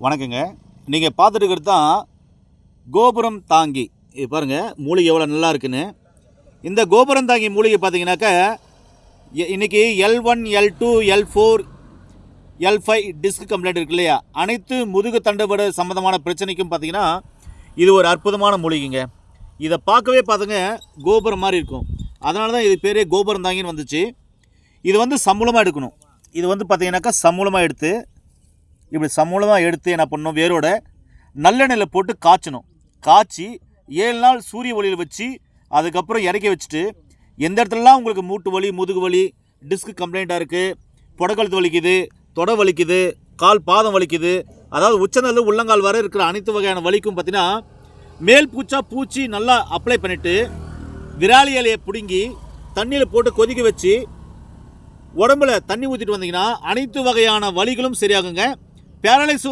வணக்கங்க. நீங்கள் பார்த்துட்டு இருக்கிறது தான் கோபுரம் தாங்கி. இது பாருங்கள் மூலிகை எவ்வளோ நல்லா இருக்குன்னு. இந்த கோபுரம் தாங்கி மூலிகை பார்த்தீங்கன்னாக்கா இன்றைக்கி L1 L2 L4 L5 disk complaint இருக்கு இல்லையா, அனைத்து முதுகு தண்டுவட சம்மந்தமான பிரச்சனைக்கும் பார்த்தீங்கன்னா இது ஒரு அற்புதமான மூலிகைங்க. இதை பார்க்கவே பார்த்துங்க கோபுரம் மாதிரி இருக்கும். அதனால தான் இது பேரே கோபுரம் தாங்கின்னு வந்துச்சு. இது வந்து சமூலமாக எடுக்கணும். இது வந்து பார்த்தீங்கன்னாக்கா சமூலமாக எடுத்து இப்படி சமூலமாக எடுத்து என்ன பண்ணணும், வேரோட நல்லெண்ணெயில் போட்டு காய்ச்சணும். காய்ச்சி 7 நாள் சூரிய ஒளியில் வச்சு அதுக்கப்புறம் இறக்கி வச்சுட்டு, எந்த இடத்துலலாம் உங்களுக்கு மூட்டு வலி, முதுகு வலி, டிஸ்க் கம்ப்ளைண்ட்டாக இருக்குது, புடக்கழுத்து வலிக்குது, தொடை வலிக்குது, கால் பாதம் வலிக்குது, அதாவது உச்சந்தல் உள்ளங்கால் வரை இருக்கிற அனைத்து வகையான வலிக்கும் பார்த்தீங்கன்னா மேல் பூச்சி நல்லா அப்ளை பண்ணிவிட்டு விராலி இலையை பிடுங்கி தண்ணியில் போட்டு கொதிக்க வச்சு உடம்புல தண்ணி ஊற்றிட்டு வந்தீங்கன்னா அனைத்து வகையான வலிகளும் சரியாகுங்க. பேரலைஸ்